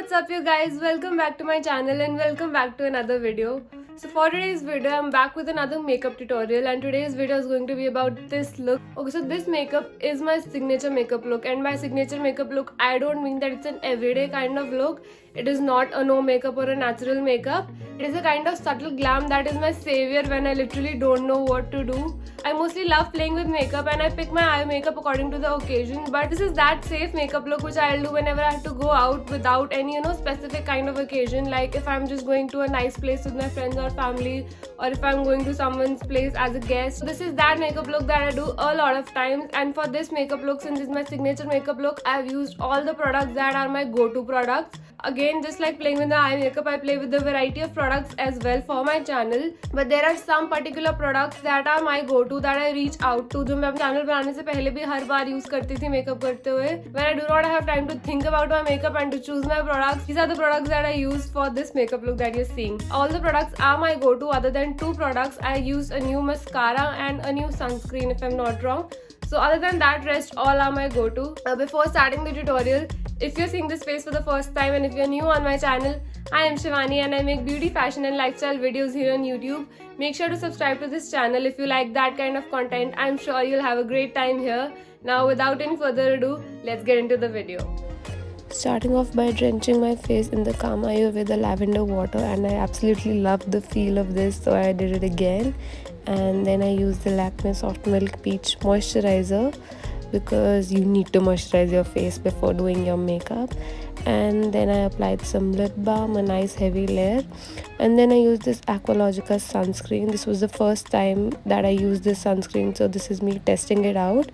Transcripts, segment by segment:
What's up you guys, welcome back to my channel and welcome back to another video. So for today's video I'm back with another makeup tutorial, and today's video is going to be about this look. Okay, so this makeup is my signature makeup look, and by signature makeup look I don't mean that it's an everyday kind of look. It is not a no makeup or a natural makeup. It is a kind of subtle glam that is my savior when I literally don't know what to do. I mostly love playing with makeup and I pick my eye makeup according to the occasion, but this is that safe makeup look which I'll do whenever I have to go out without any speciecific kind of occasion, like if I'm just going to a nice place with my friends or family, or if I'm going to someone's place as a guest. So this is that makeup look that I do a lot of times, and for this makeup look, since it's my signature makeup look, I've used all the products that are my go-to products. Again, just like playing with the eye makeup, I play with the variety of products as well for my channel, but there are some particular products that are my go-to that I reach out to, जो मैं अपने channel बनाने से पहले भी हर बार use करती थी makeup करते हुए. When I do not have time to think about my makeup and to choose my products, these are the products that I use for this makeup look that you're seeing. All the products are my go-to other than two products. I use a new mascara and a new sunscreen if I'm not wrong. So other than that, rest all are my go-to. Before starting the tutorial, if you're seeing this face for the first time and if you're new on my channel, I am Shivani and I make beauty, fashion and lifestyle videos here on YouTube. Make sure to subscribe to this channel if you like that kind of content. I'm sure you'll have a great time here. Now without any further ado, let's get into the video. Starting off by drenching my face in the Kamayo with the lavender water, and I absolutely loved the feel of this, so I did it again. And then I used the Lemme Soft Milk Peach Moisturizer because you need to moisturize your face before doing your makeup. And then I applied some lip balm, a nice heavy layer, and then I used this Aqualogica sunscreen. This was the first time that I used this sunscreen, so this is me testing it out,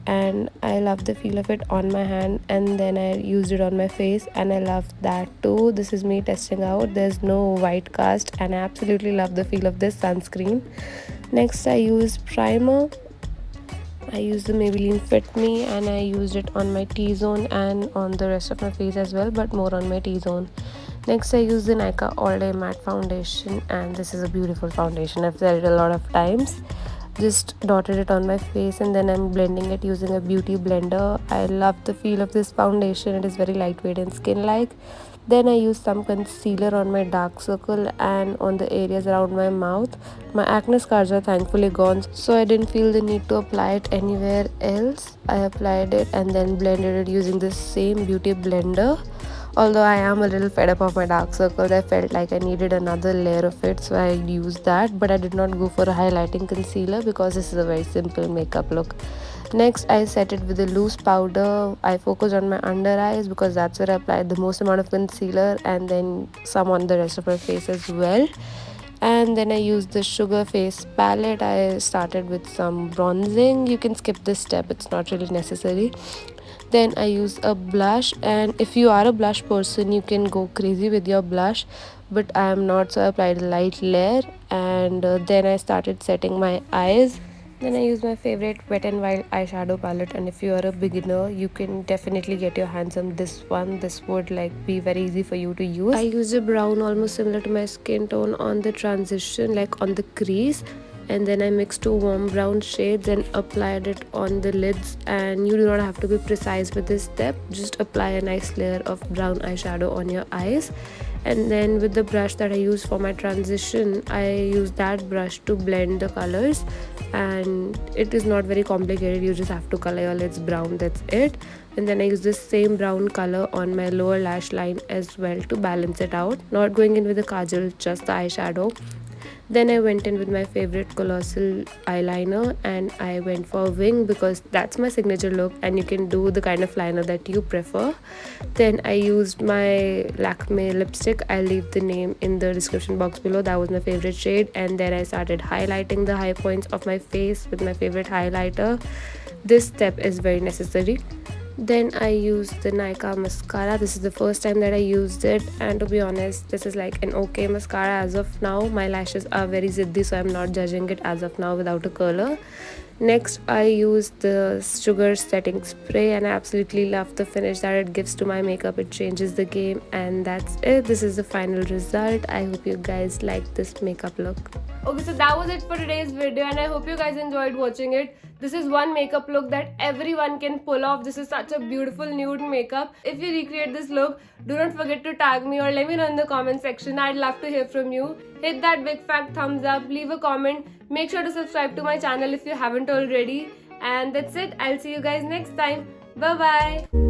and I love the feel of it on my hand, and then I used it on my face and I loved that too. This is me testing out. There's no white cast and I absolutely love the feel of this sunscreen. Next I used primer. I used the Maybelline Fit Me and I used it on my T-zone and on the rest of my face as well, but more on my T-zone. Next I used the Nykaa All Day Matte Foundation, and this is a beautiful foundation. I've said it a lot of times. Just dotted it on my face and then I'm blending it using a beauty blender. I love the feel of this foundation. It is very lightweight and skin-like. Then I used some concealer on my dark circle and on the areas around my mouth. My acne scars are thankfully gone, so I didn't feel the need to apply it anywhere else. I applied it and then blended it using the same beauty blender. Although I am a little fed up of my dark circles, I felt like I needed another layer of it, so I used that, but I did not go for a highlighting concealer because this is a very simple makeup look. Next I set it with a loose powder. I focused on my under eyes because that's where I applied the most amount of concealer, and then some on the rest of my face as well. And then I used the Sugar Face palette. I started with some bronzing. You can skip this step, it's not really necessary. Then I use a blush, and if you are a blush person you can go crazy with your blush, but I am not, so I applied a light layer. And then I started setting my eyes. Then I used my favorite Wet n Wild eyeshadow palette, and if you are a beginner you can definitely get your hands on this one. This would be very easy for you to use. I used a brown almost similar to my skin tone on the transition, like on the crease, and then I mixed two warm brown shades and applied it on the lids. And you do not have to be precise with this step, just apply a nice layer of brown eyeshadow on your eyes. And then with the brush that I used for my transition, I used that brush to blend the colors, and it is not very complicated. You just have to color your lids brown, that's it. And then I use this same brown color on my lower lash line as well to balance it out, not going in with the kajal, just the eyeshadow. Then I went in with my favorite Colossal eyeliner and I went for a wing because that's my signature look, and you can do the kind of liner that you prefer. Then I used my Lakme lipstick. I'll leave the name in the description box below. That was my favorite shade. And then I started highlighting the high points of my face with my favorite highlighter. This step is very necessary. Then I used the Nykaa mascara. This is the first time that I used it, and to be honest, this is like an okay mascara as of now. My lashes are very ziddy, so I'm not judging it as of now without a curler. Next I used the Sugar setting spray, and I absolutely love the finish that it gives to my makeup. It changes the game, and that's it. This is the final result. I hope you guys like this makeup look. Okay, so that was it for today's video and I hope you guys enjoyed watching it. This is one makeup look that everyone can pull off. This is such a beautiful nude makeup. If you recreate this look, do not forget to tag me or let me know in the comment section. I'd love to hear from you. Hit that big fat thumbs up, leave a comment. Make sure to subscribe to my channel if you haven't already. And that's it. I'll see you guys next time. Bye bye.